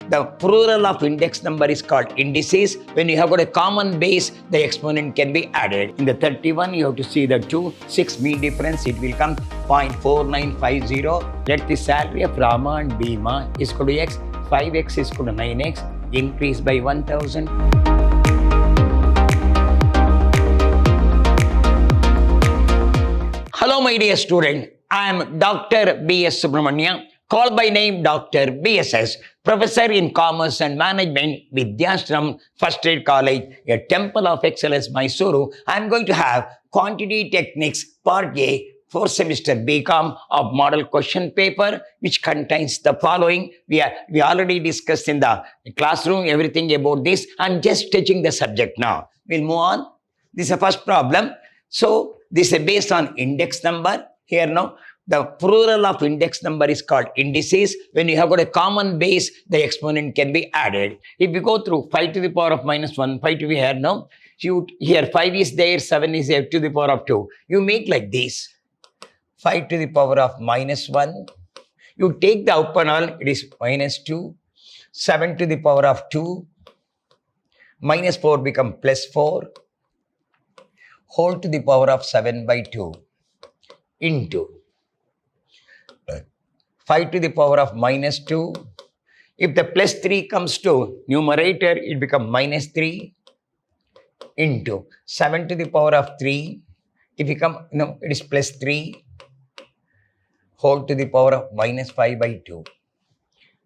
The plural of index number is called indices. When you have got a common base, the exponent can be added. In the 31, you have to see the 6 mean difference. It will come 0.4950. Let the salary of Rama and Bhima is equal to x. 5x is equal to 9x. Increase by 1000. Hello, my dear student. I am Dr. B.S. Subramania, called by name Dr. BSS, Professor in Commerce and Management, Vidyashram First Grade College, a Temple of Excellence, Mysuru. I am going to have Quantity Techniques Part A, 4th semester BCom of model question paper, which contains the following. We already discussed in the classroom everything about this. I'm just teaching the subject now. We'll move on. This is the first problem. So this is based on index number. Here now, the plural of index number is called indices. When you have got a common base, the exponent can be added. If you go through 5 to the power of minus 1, 5 to be here now, here 5 is there, 7 is there, to the power of 2. You make like this. 5 to the power of minus 1. You take the upper null, it is minus 2. 7 to the power of 2. Minus 4 become plus 4. Whole to the power of 7 by 2 into 5 to the power of minus 2. If the plus 3 comes to numerator, it becomes minus 3 into 7 to the power of 3. If you come, no, it is plus 3 whole to the power of minus 5 by 2.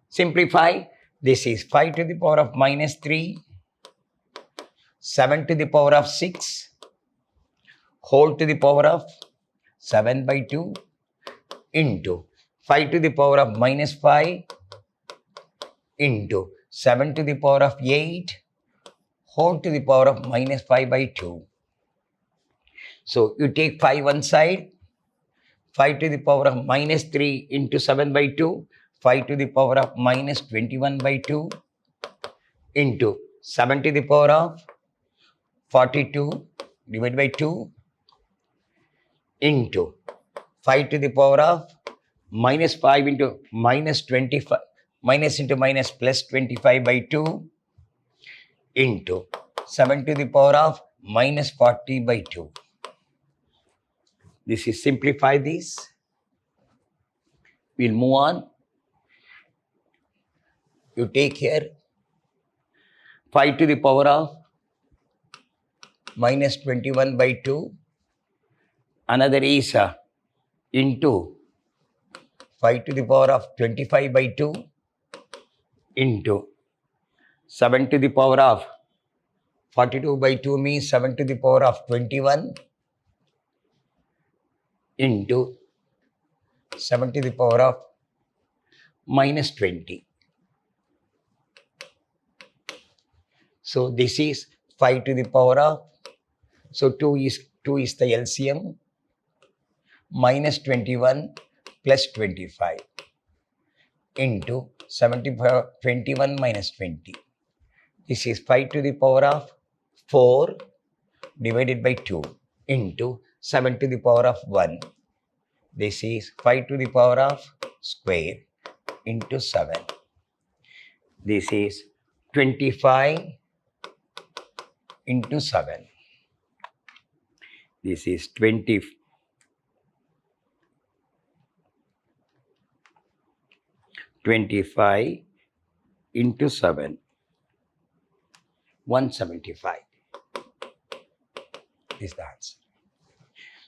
Simplify. This is 5 to the power of minus 3, 7 to the power of 6, whole to the power of 7 by 2 into 5 to the power of minus 5 into 7 to the power of 8 whole to the power of minus 5 by 2. So you take 5 one side, 5 to the power of minus 3 into 7 by 2, 5 to the power of minus 21 by 2 into 7 to the power of 42 divided by 2 into 5 to the power of minus 5 into minus 25, minus into minus plus 25 by 2 into 7 to the power of minus 40 by 2. This is simplify this. We'll move on. You take here 5 to the power of minus 21 by 2. Another is into 5 to the power of 25 by 2 into 7 to the power of 42 by 2 means 7 to the power of 21 into 7 to the power of minus 20. So this is 5 to the power of, so 2 is the LCM, minus 21 plus 25 into 21 minus 20. This is 5 to the power of 4 divided by 2 into 7 to the power of 1. This is 5 to the power of square into 7. This is 25 into 7. This is 25 into 7, 175 is the answer.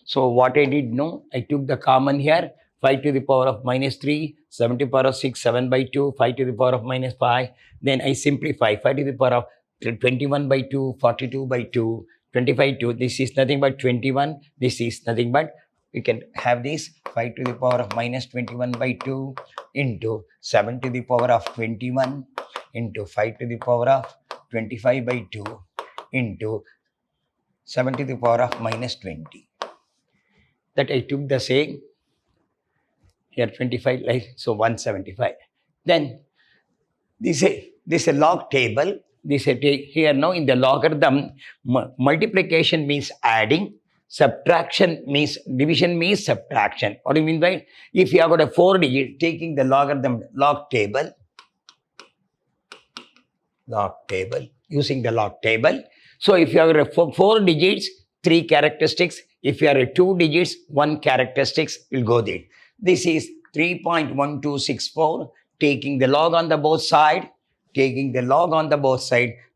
So what I did know, I took the common here, 5 to the power of minus 3, 7 to the power of 6, 7 by 2, 5 to the power of minus 5. Then I simplify 5 to the power of 21 by 2, 42 by 2, 25 2. This is nothing but 21. This is nothing but, we can have this 5 to the power of minus 21 by 2 into 7 to the power of 21 into 5 to the power of 25 by 2 into 7 to the power of minus 20. That I took the same here 25, like so 175. Then this is a log table. This here now in the logarithm, multiplication means adding, subtraction means division means subtraction. What do you mean by? If you have got a 4 digit, taking the logarithm log table, log table, using the log table. So if you have four digits, three characteristics. If you are 2 digits, 1 characteristics will go there. This is 3.1264, taking the log on the both side,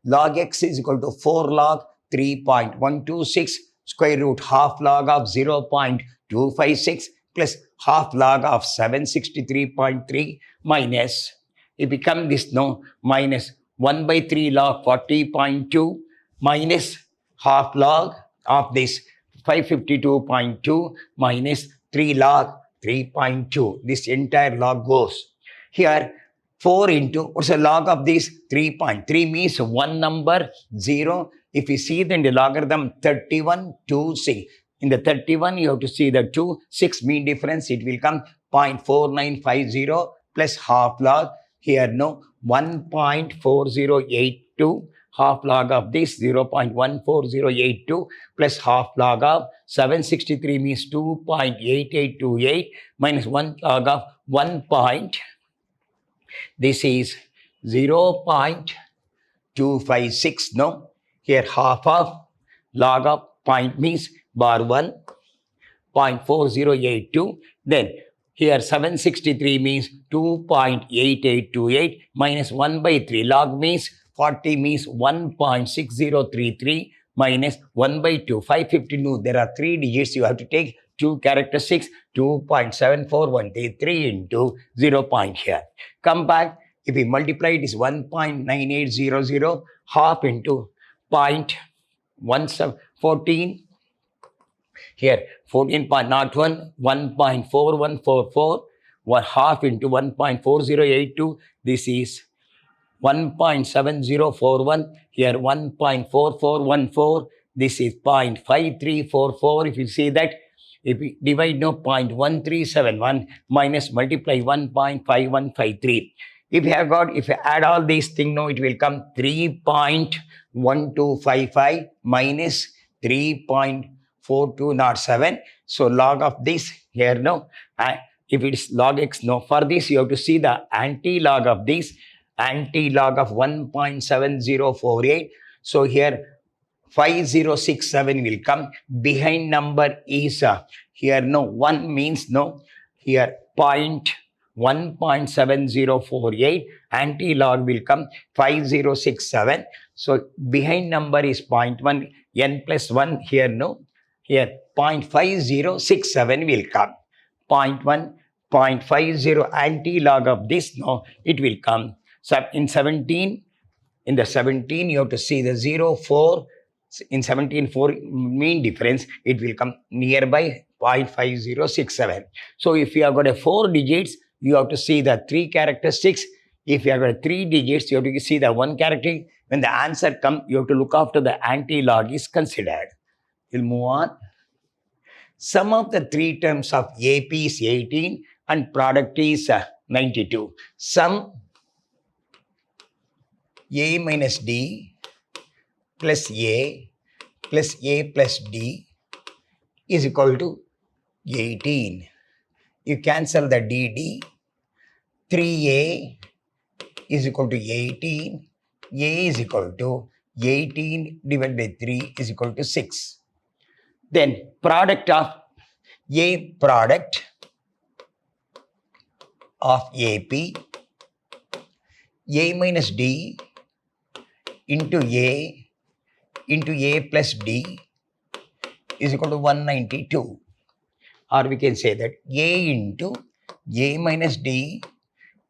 log x is equal to 4 log 3.126 square root half log of 0.256 plus half log of 763.3 minus, it becomes this, no, minus 1 by 3 log 40.2 minus half log of this 552.2 minus 3 log 3.2. This entire log goes. Here 4 into, what's the log of this? 3.3 means one number, 0. If you see then the logarithm 31, 2, 6. In the 31, you have to see the 2, 6 mean difference. It will come 0.4950 plus half log. Here, no, 1.4082. Half log of this 0.14082 plus half log of 763 means 2.8828 minus 1 log of 1 point. This is 0.256. No, here half of log of point means bar 1, 0.4082. Then here 763 means 2.8828 minus 1 by 3. Log means 40 means 1.6033 minus 1 by 2. 552. There are 3 digits. You have to take 2 characteristics. 2.74133 into 0 point here. Come back. If we multiply, it is 1.9800 half into 0.1714. Here 14.01, 1.4144, 1 half into 1.4082. This is 1.7041. Here 1.4414. This is 0.5344. If you see that, if we divide, no, 0.1371 minus multiply 1.5153. If you have got, if you add all these things, no, it will come 3.1255 minus 3.4207. So log of this here, no, if it is log x, no, for this you have to see the anti-log of this, anti-log of 1.7048. So here 5067 will come. Behind number is here, no, 1 means, no, here 1.7048. Anti-log will come 5067. So behind number is 0.1, n plus 1 here, no, here 0.5067 will come. 0.1, 0.50 anti-log of this, no, it will come. So in 17, in the 17 you have to see the 0.4. In 17.4 mean difference, it will come nearby 0.5067. So if you have got a 4 digits, you have to see the 3 characteristics. If you have got 3 digits, you have to see the 1 character. When the answer comes, you have to look after the anti-log is considered. We'll move on. Sum of the 3 terms of AP is 18 and product is 92. Sum A minus D plus A plus D is equal to 18. You cancel the DD. 3A is equal to 18. A is equal to 18 divided by 3 is equal to 6. Then product of A, product of AP, A minus D into A plus D is equal to 192. Or we can say that A into A minus D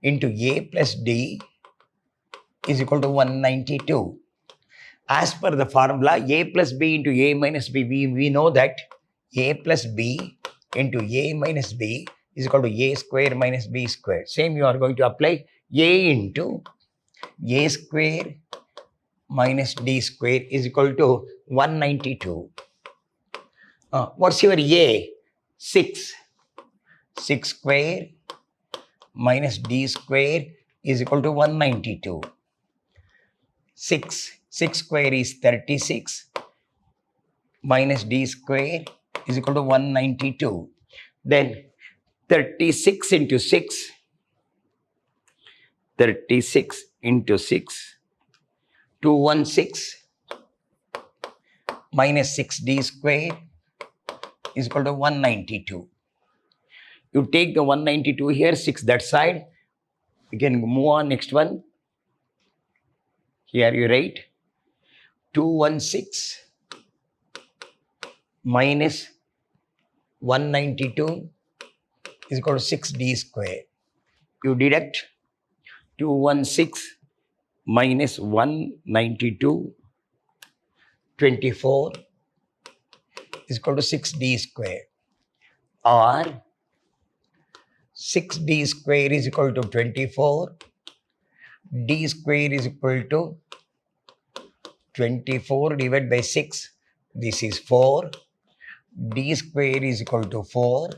into A plus D is equal to 192. As per the formula, A plus B into A minus B, we know that A plus B into A minus B is equal to A square minus B square. Same you are going to apply A into A square minus D square is equal to 192. What's your A? 6. 6 square minus D square is equal to 192. 6 square is 36 minus D square is equal to 192. Then 36 into 6. 36 into 6 216 minus 6d square is equal to 192. You take the 192 here, 6 that side. You can move on next one. Here you write 216 minus 192 is equal to 6d square. You deduct 216 minus 192, 24 is equal to 6d square, or 6d square is equal to 24, d square is equal to 24 divided by 6, this is 4, d square is equal to 4,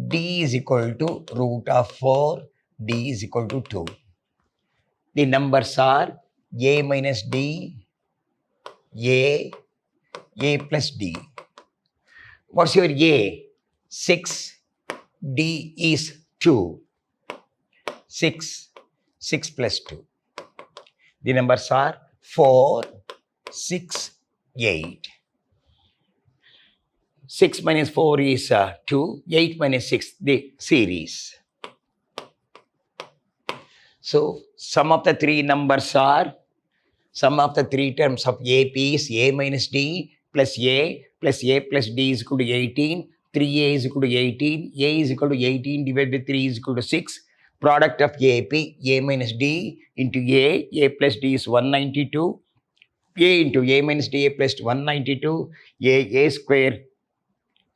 d is equal to root of 4, d is equal to 2. The numbers are a minus d, a plus d. What's your a? 6, d is 2. 6 plus 2. The numbers are 4, 6, 8. 6 minus 4 is 2, 8 minus 6, the series. So, sum of the three numbers are, sum of the three terms of AP is a minus d plus a plus d is equal to 18, 3a is equal to 18, a is equal to 18 divided by 3 is equal to 6. Product of AP, a minus d into a plus d is 192, a into a minus d a plus 192, a square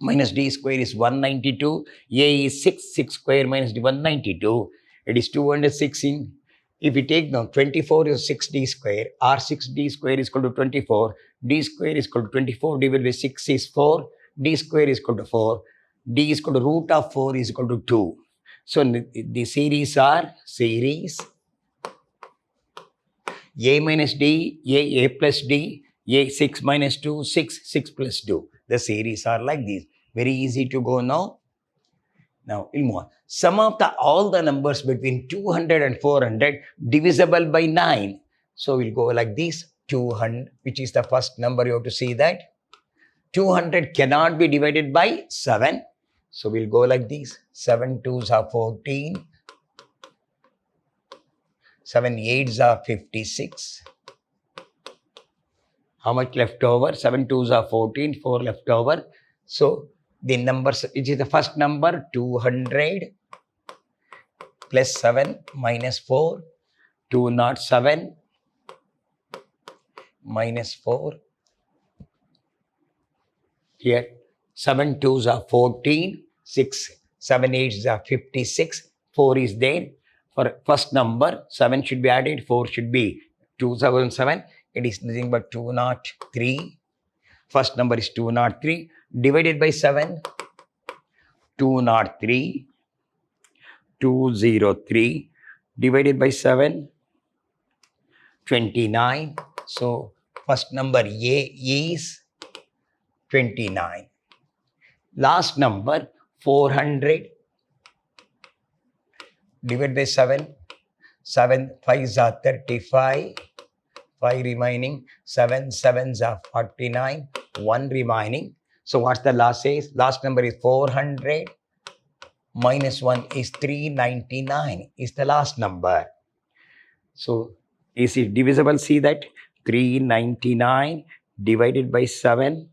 minus d square is 192, a is 6 square minus d 192, it is 206 in, if we take now 24 is 6d square, or 6d square is equal to 24, d square is equal to 24 divided by 6 is 4, d square is equal to 4, d is equal to root of 4 is equal to 2. So the series are series a minus d, a plus d, a 6 minus 2, 6 plus 2. The series are like this. Very easy to go now. Now, we'll move on. Sum of all the numbers between 200 and 400 divisible by 9. So, we'll go like this. 200, which is the first number, you have to see that. 200 cannot be divided by 7. So, we'll go like this. 7 2s are 14. 7 8s are 56. How much left over? 7 2s are 14, 4 left over. So, the numbers, which is the first number, 200 plus 7 minus 4, 207 minus 4. Here, 7 2s are 14, 7 8s are 56, 4 is there. For first number, 7 should be added, 4 should be 207. It is nothing but 203. First number is 203. Divided by 7, 203, 203, divided by 7, 29. So, first number A is 29. Last number 400, divided by 7, 7 5s are 35, 5 remaining, 7 7s are 49, 1 remaining. So, what's the last says? Last number is 400 minus 1 is 399 is the last number. So, is it divisible? See that 399 divided by 7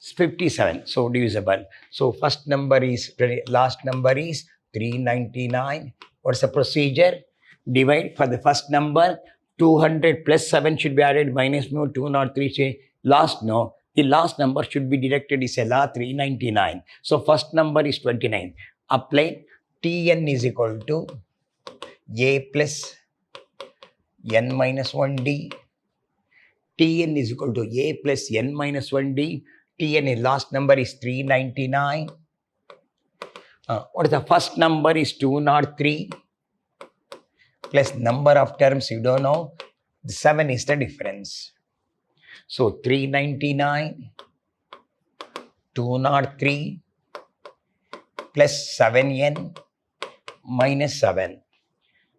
is 57. So, divisible. So, first number is, last number is 399. What's the procedure? Divide for the first number, 200 plus 7 should be added, minus 203, say last no. The last number should be deducted is a law 399. So first number is 29. Apply Tn is equal to a plus n minus 1d. Tn is equal to a plus n minus 1d. Tn is last number is 399. What is the first number is 203 plus number of terms you don't know. The 7 is the difference. So 399, 203 plus 7n minus 7.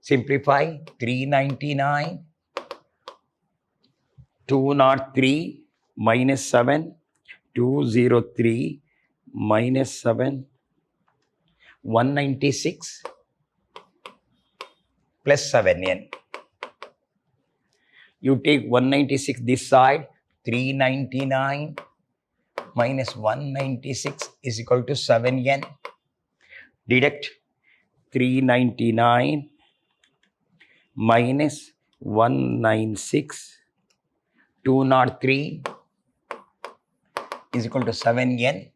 Simplify 399 203 minus 7, 203 minus 7, 196 plus 7n. You take 196 this side, 399 minus 196 is equal to 7n. Deduct 399 minus 196, 203 is equal to 7n.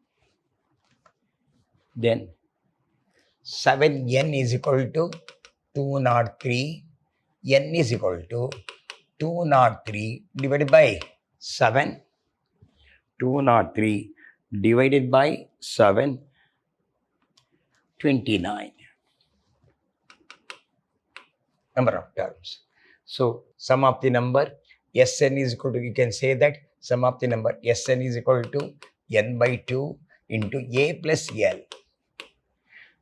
Then 7n is equal to 203. n is equal to 203 divided by 7. 203 divided by 7, 29. Number of terms. So, sum of the number Sn is equal to, you can say that sum of the number Sn is equal to n by 2 into a plus l.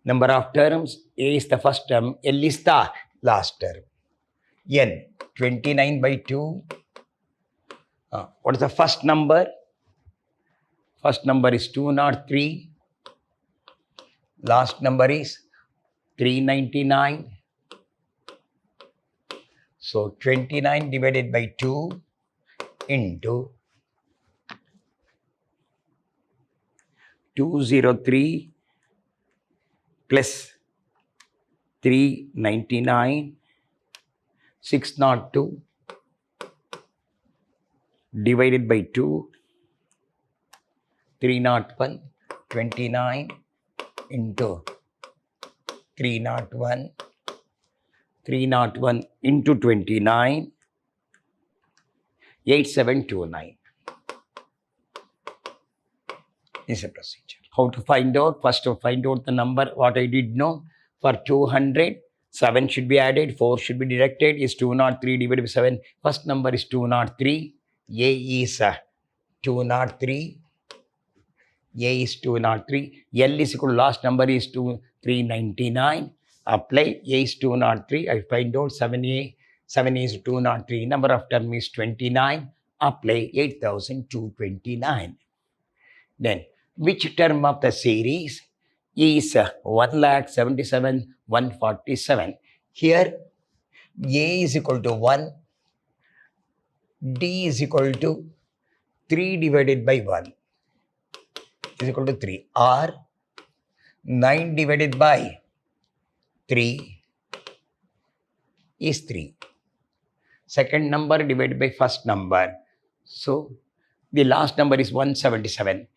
Number of terms, a is the first term, l is the last term. N, 29 by 2. What is the first number? First number is 203. Last number is 399. So 29 divided by 2 into 203 plus 399, 602 divided by 2, 301, 29 into 301, 301 into 29, 8729. This is a procedure. How to find out? First to find out the number, what I did know. For 200, 7 should be added, 4 should be deducted, is 203 divided by 7. First number is 203, A is 203, A is 203, L is equal to last number is 399. Apply, A is 203, I find out 7A, 7 is 203, number of term is 29, apply 8229. Then, which term of the series is 1,77,147? Here, A is equal to 1, D is equal to 3 divided by 1 is equal to 3, or 9 divided by 3 is 3. Second number divided by first number. So, the last number is 177.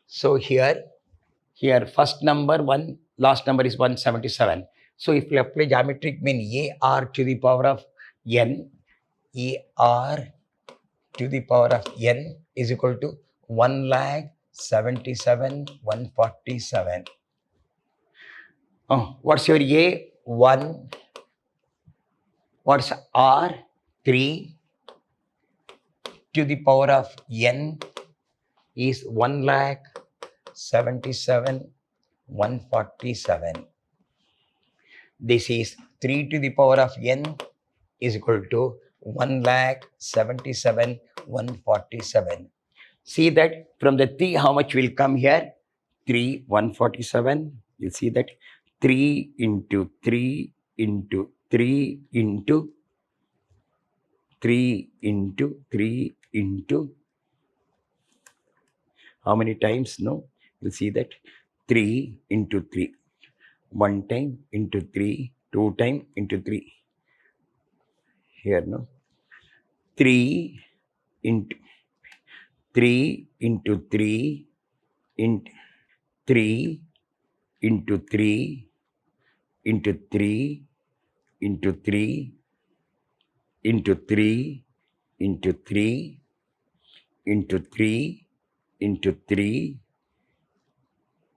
So, here first number 1, last number is 177. So, if we apply geometric mean AR to the power of n, AR to the power of n is equal to 1,77,147. What's your A? 1. What's R? 3 to the power of n is 1,77,147. This is 3 to the power of n is equal to 1,77,147. See that from the 3, how much will come here? 3, 147. You see that 3 into 3 into 3 into 3 into 3 into how many times? No, you see that 3 into 3, 1 time into 3, 2 time into 3. Here, no, 3 into 3 into 3 into 3 into 3 into 3 into 3 into 3 into 3 into 3 into 3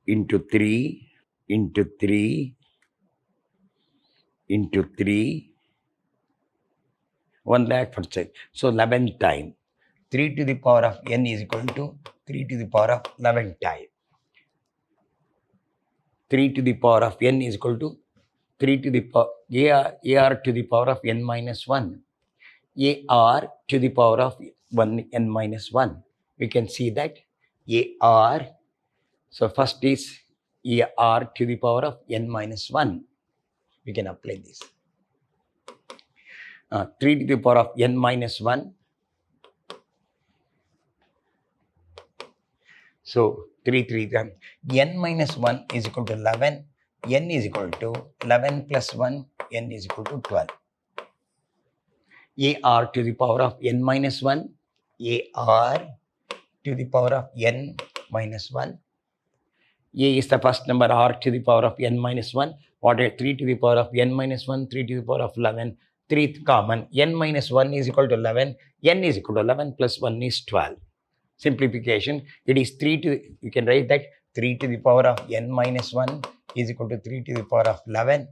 into 3 into 3 into 3, 1,40,000. So 11 time. 3 to the power of n is equal to 3 to the power of 11 time. 3 to the power of n is equal to 3 to the power AR to the power of n minus 1. AR to the power of 1 n minus 1. We can see that AR, so first is AR to the power of n minus 1. We can apply this. 3 to the power of n minus 1. So 3 n minus 1 is equal to 11. N is equal to 11 plus 1. N is equal to 12. AR to the power of n minus 1. AR to the power of n minus 1. A is the first number, R to the power of n minus 1. What is 3 to the power of n minus 1? 3 to the power of 11. 3th common. N minus 1 is equal to 11. N is equal to 11 plus 1 is 12. Simplification. It is 3 to, you can write that 3 to the power of n minus 1 is equal to 3 to the power of 11.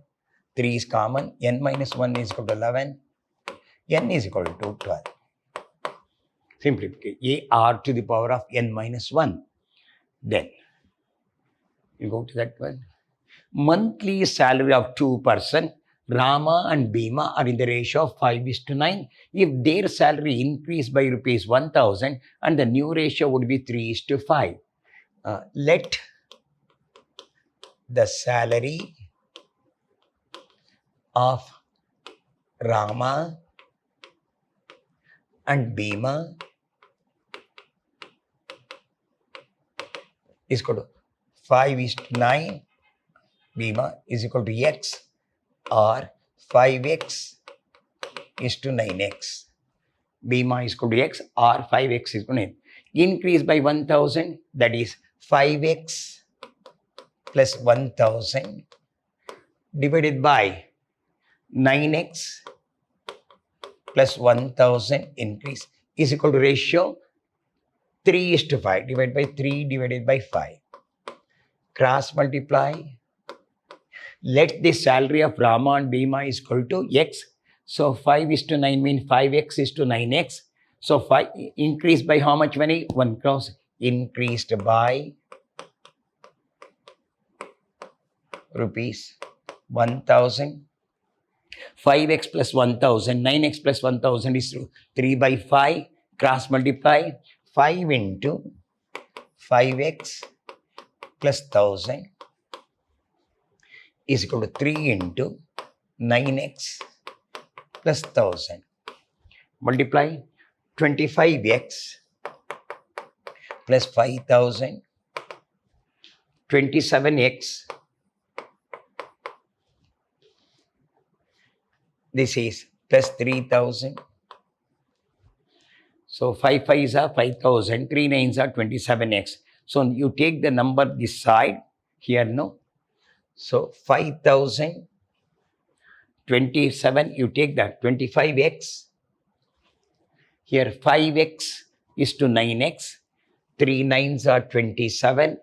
3 is common. N minus 1 is equal to 11. N is equal to 12. Simplification. AR to the power of n minus 1. Then, you go to that one. Monthly salary of 2 person, Rama and Bhima are in the ratio of 5:9. If their salary increased by rupees 1000 and the new ratio would be 3:5. Let the salary of Rama and Bhima is equal to 5:9. Bhima is equal to x, or 5x is to 9x. Bhima is equal to x, or 5x is equal to 9. Increase by 1000, that is 5x plus 1000 divided by 9x plus 1000 increase is equal to ratio 3:5 divided by 3 divided by 5. Cross multiply. Let the salary of Rama and Bhima is equal to x. So 5:9 means 5x is to 9x. So 5 increased by how much many? 1 cross. Increased by rupees 1000. 5x plus 1000. 9x plus 1000 is 3 by 5. Cross multiply. 5 into 5x plus 1000 is equal to 3 into 9x plus 1000. Multiply 25x plus 5000, 27x. This is plus 3000. So 5 5s are 5000, 3 9s are 27x. So you take the number this side here, no? So 5000, 27, you take that 25x. Here 5x is to 9x. 3 9s are 27.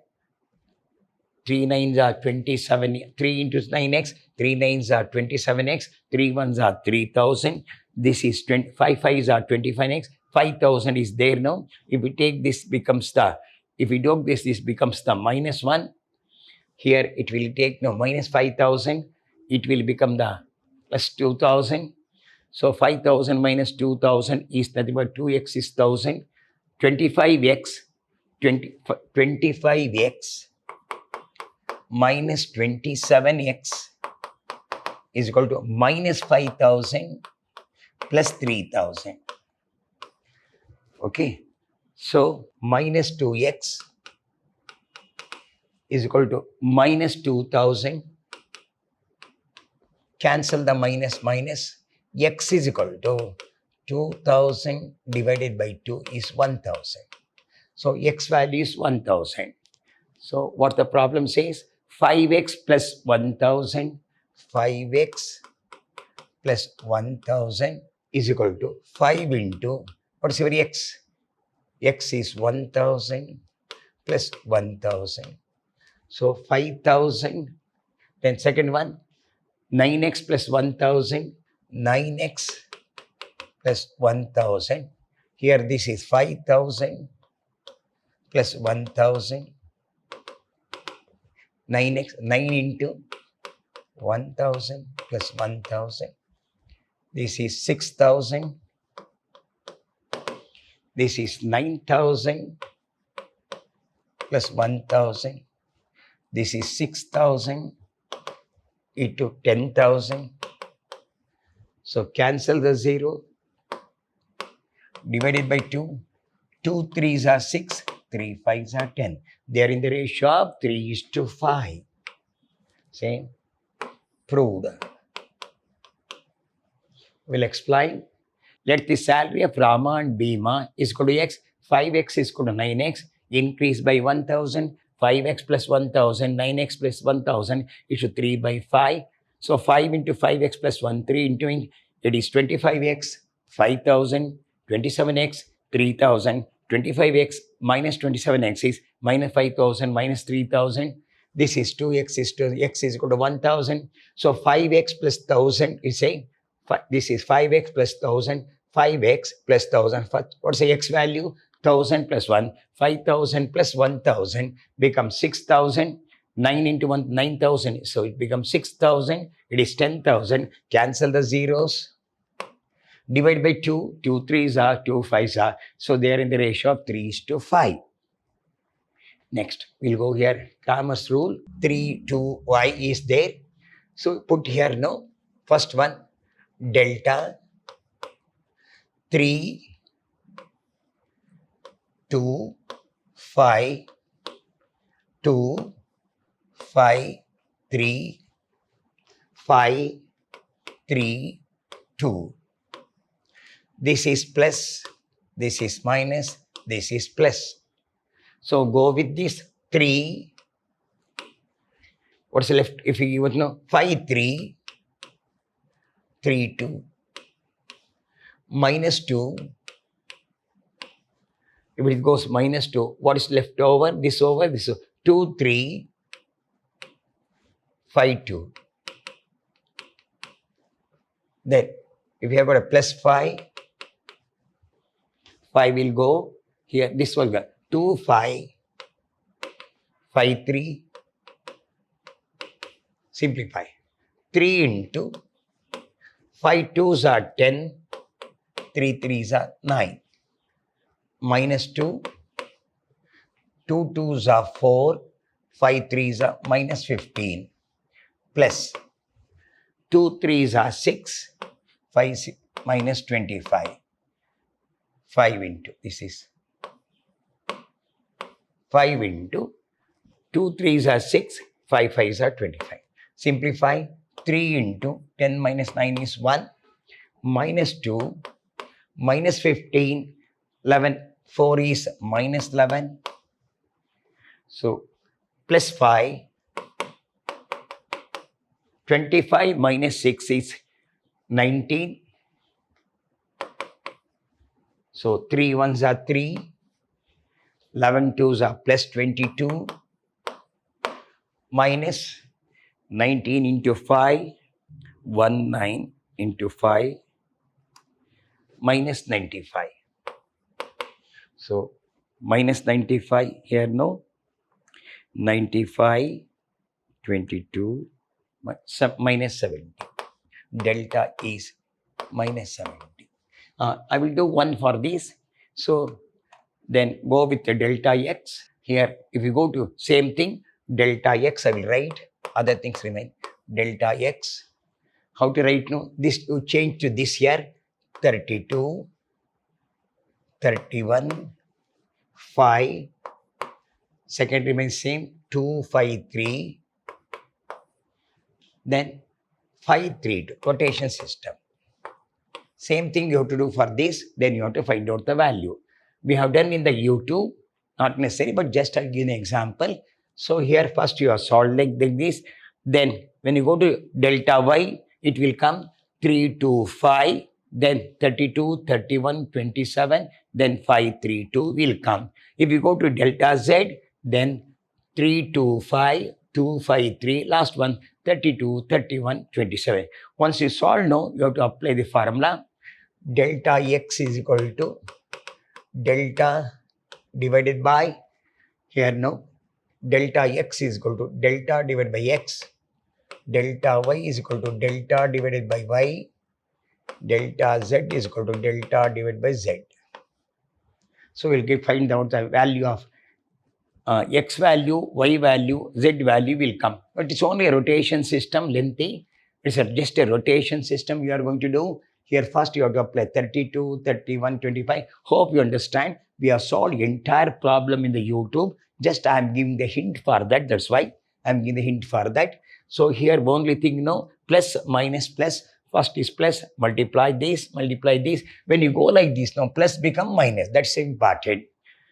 3 9s are 27. 3 into 9x. 3 9s are 27x. 3 1s are 3000. This is 5 5s are 25x. 5000 is there now. If we take this becomes the, if we don't this becomes the minus 1. Here it will take no minus 5000. It will become the plus 2000. So 5000 minus 2000 is nothing but 2x is 1000. 25x minus 27x is equal to minus 5000 plus 3000. Okay. So minus 2x is equal to minus 2000. Cancel the minus minus. X is equal to 2000 divided by 2 is 1000. So x value is 1000. So what the problem says? 5x plus 1000. 5x plus 1000 is equal to 5 into, what's your x? X is 1000 plus 1000. So 5000. Then second one, 9x plus 1000. 9x plus 1000. Here this is 5000 plus 1000. 9x, 9 into 1000 plus 1000. This is 6000 This is 9,000 plus 1,000. This is 6,000 into 10,000. So cancel the 0. Divided by 2. 2 3s are 6. 3 5s are 10. They are in the ratio of 3:5. Same. Proved. We'll explain. Let the salary of Rama and Bhima is equal to x. 5x is equal to 9x. Increase by 1,000. 5x plus 1,000. 9x plus 1,000 is to 3 by 5. So 5 into 5x plus 1. 3 into it is 25x. 5,000. 27x. 3,000. 25x minus 27x is minus 5,000 minus 3,000. This is 2x is to x is equal to 1,000. So 5x plus 1,000 is saying this is 5x plus 1,000. 5x plus 1,000. What's the x value? 1,000 plus 1. 5,000 plus 1,000 becomes 6,000. 9 into 1, 9,000. So it becomes 6,000. It is 10,000. Cancel the zeros. Divide by 2. 2 3s are, 2 5s are. So they are in the ratio of 3:5. Next, we'll go here. Kramers rule. 3 2 y is there. So put here no. First one. Delta 3 2 5 2 5 3 5 3 2. This is plus, this is minus, this is plus. So go with this 3. What's left? If you would know 5 3 3 2 minus 2. If it goes minus 2, what is left over? This over, this over. 2 3 5 2. Then if you have got a plus 5, 5 will go here. This will go 2 5 5 3. Simplify. 3 into 5 2s are 10. 3 3s are 9. Minus 2. 2 2s are 4. 5 3s are minus 15. Plus 2 3s are 6. 5 6, minus 25. 5 into, this is 5 into 2 3s are 6. 5 5s are 25. Simplify. 3 into 10 minus 9 is 1. Minus 2. Minus 15. 11. 4 is minus 11. So plus 5. 25 minus 6 is 19. So 3 1s are 3. 11 2s are plus 22. Minus 19 into 5. 19 into 5. Minus 95. So minus 95 here no. 95 22 minus 70. Delta is minus 70. I will do one for this. So then go with the delta x. Here, if you go to same thing, delta x I will write. Other things remain. Delta x. How to write no? This to change to this here. 32, 31, 5. Second remains same. 2, 5, 3. Then 5, 3, 2. Rotation system. Same thing you have to do for this. Then you have to find out the value. We have done in the U2. Not necessary, but just I'll give an example. So here first you have solved like this. Then when you go to delta y, it will come 3, 2, 5. Then 32, 31, 27. Then 5, 3, 2 will come. If you go to delta z, then 3, 2, 5, 2, 5, 3. Last one 32, 31, 27. Once you solve now, you have to apply the formula. Delta x is equal to delta divided by, here now, delta x is equal to delta divided by x. Delta y is equal to delta divided by y. Delta z is equal to delta divided by z. So we'll find out the value of x value, y value, z value will come. But it's only a rotation system, lengthy. It's just a rotation system you are going to do. Here first you have to apply 32, 31, 25. Hope you understand. We have solved entire problem in the YouTube. Just I am giving the hint for that. That's why I am giving the hint for that. So here only thing, plus, minus, plus. First is plus, multiply this. When you go like this, now plus become minus. That's important.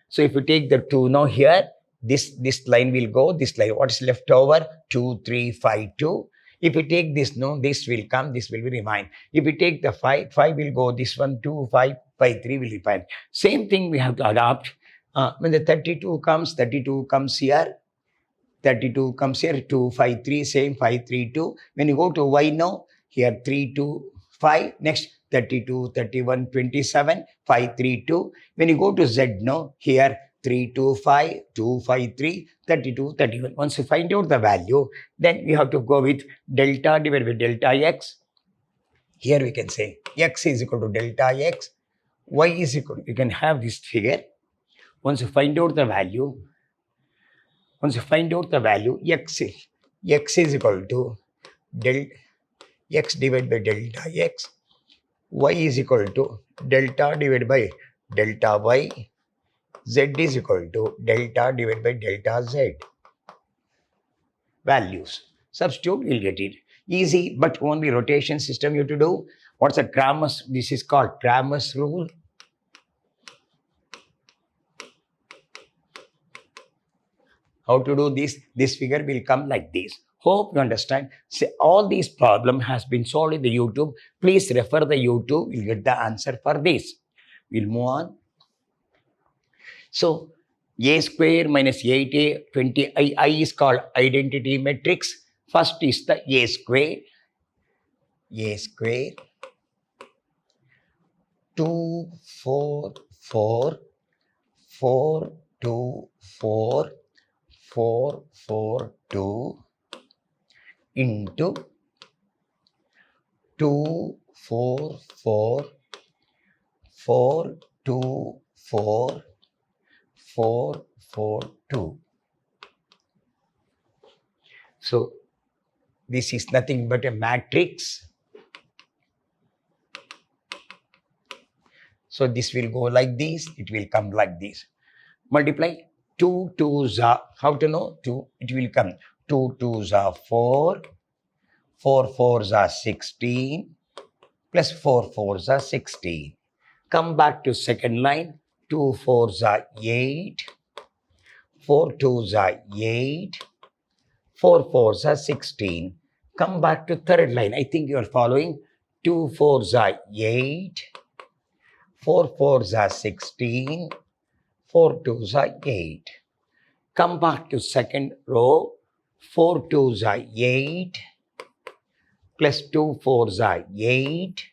So if you take the 2 now here, this line will go, this line, what is left over? 2, 3, 5, 2. If you take this, no, this will come, this will be remain. If you take the 5, 5 will go, this one, 2, 5, 5, 3 will remain. Same thing we have to adopt. When the 32 comes here, 32 comes here, 2, 5, 3, same, 5, 3, 2. When you go to y now, here 3, 2, 5, next 32, 31, 27, 5, 3, 2. When you go to z now, here 3, 2, 5, 2, 5, 3, 32, 31. Once you find out the value, then we have to go with delta divided by delta x. Here we can say x is equal to delta x, y is equal to, you can have this figure. Once you find out the value, x is equal to x divided by delta x, y is equal to delta divided by delta y, z is equal to delta divided by delta z. Values. Substitute, you'll get it. Easy, but only rotation system you have to do. What's a Cramer's? This is called Cramer's rule. How to do this? This figure will come like this. Hope you understand. See, all these problem has been solved in the YouTube. Please refer the YouTube. You'll get the answer for this. We'll move on. So, a square minus 8a, 20i is called identity matrix. First is the a square. 2, 4, 4, 4, 2, 4, 4, 4, 2 into 2, 4, 4, 4, 2, 4, 4, 4, 2. So, this is nothing but a matrix. So, this will go like this, it will come like this. Multiply 2 2s are, how to know? 2, it will come 2 2s are 4, 4 4s are 16, plus 4 4s are 16. Come back to second line, 2 4s are 8, 4 2s are 8, 4 4s are 16. Come back to third line, I think you are following. 2 4s are 8, 4 4s are 16, 4 2s are 8. Come back to second row, 4 2s are 8, plus 2 4s are 8,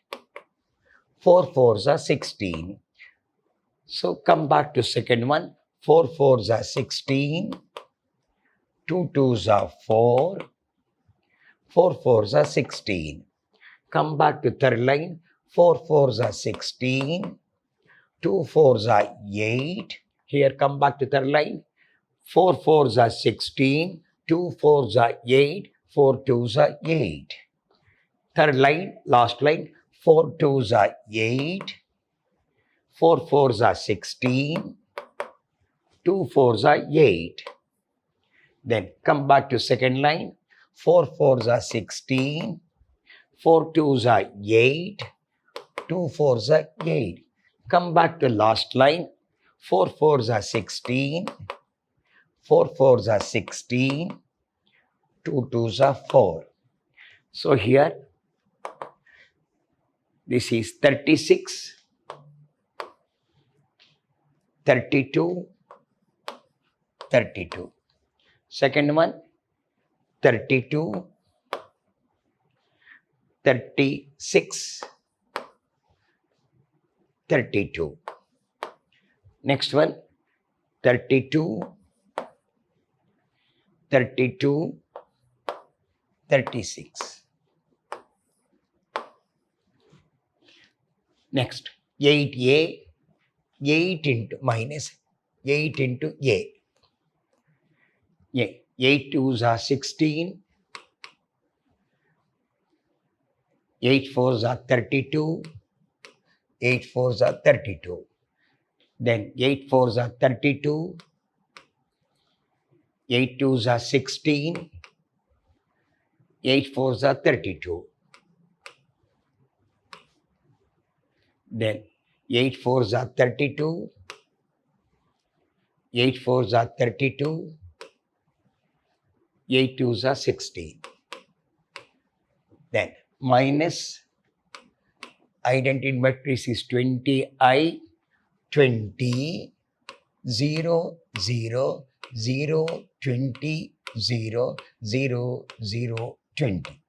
4 4s are 16. So come back to second one, 4 4s are 16, 2 2s are 4, 4 4s are 16. Come back to third line, 4 4s are 16, 2 4s are 8. Here come back to third line, 4 4s are 16, 2 4s are 8, 4 2s are 8. Third line, last line, 4 2s are 8, 4 4s are 16, 2 4s are 8. Then come back to second line, 4 4s are 16, 4 2s are 8, 2 4s are 8. Come back to last line, 4 4s are 16, 4 4s are 16, 2 2s are 4. So here, this is 36, 32, 32. Second one, 32, 36, 32. Next one, 32, 32, 36. Next, 8a, 8 into minus 8 into A. 8 twos are 16. 8 fours are 32. 8 fours are 32. Then 8 fours are 32. 8 twos are 16. 8 fours are 32. Then 8 fours are 32. 8 fours are 32. 8 twos are 16. Then minus identity matrix is 20I, 20, 0, 0, 0, 20, 0, 0, 0, 20.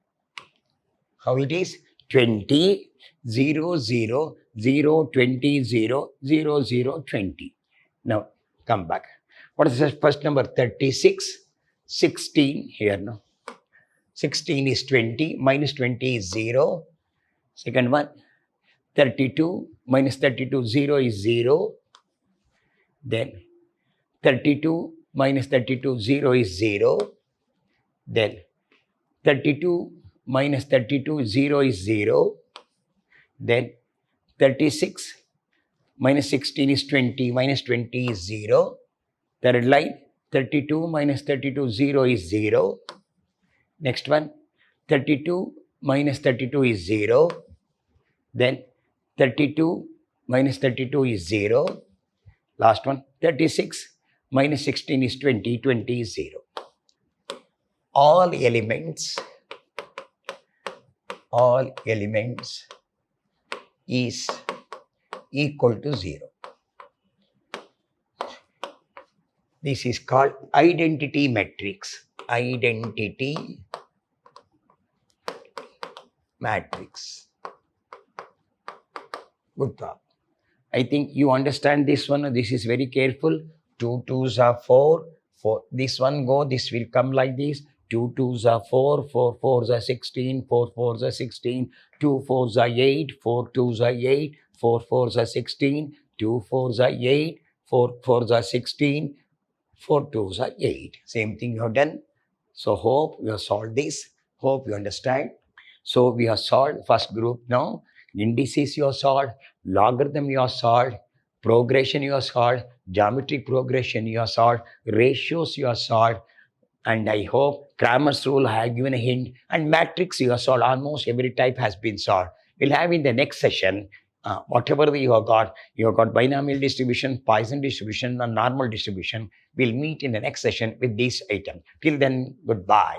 How it is? 20, 0, 0, 0, 20, 0, 0, 0, 20. Now come back. What is the first number? 36, 16 here now. 16 is 20, minus 20 is 0. Second one, 32, minus 32, 0 is 0. Then 32, minus 32, 0 is 0. Then 32, minus 32, 0 is 0. Then 36, minus 16 is 20, minus 20 is 0. Third line, 32, minus 32, 0 is 0. Next one, 32, minus 32 is 0. Then 32, minus 32 is 0. Last one, 36, minus 16 is 20, 20 is 0. All elements is equal to 0. This is called identity matrix. Identity matrix. Good job. I think you understand this one. This is very careful. 2 twos are 4. 4. This one go. This will come like this. 2 twos are 4. 4 fours are 16. 4 fours are 16. 2 fours are 8. 4 twos are 8. 4 fours are 16. 2 fours are 8. 4 fours are 16. 4 twos are 8. Same thing you have done. So hope you have solved this. Hope you understand. So we have solved first group now. Indices you have solved. Logarithm you have solved. Progression you have solved. Geometric progression you have solved. Ratios you have solved. And I hope Cramer's rule I have given a hint. And matrix you have solved. Almost every type has been solved. We'll have in the next session whatever you have got binomial distribution, Poisson distribution, and normal distribution. We'll meet in the next session with this item. Till then, goodbye.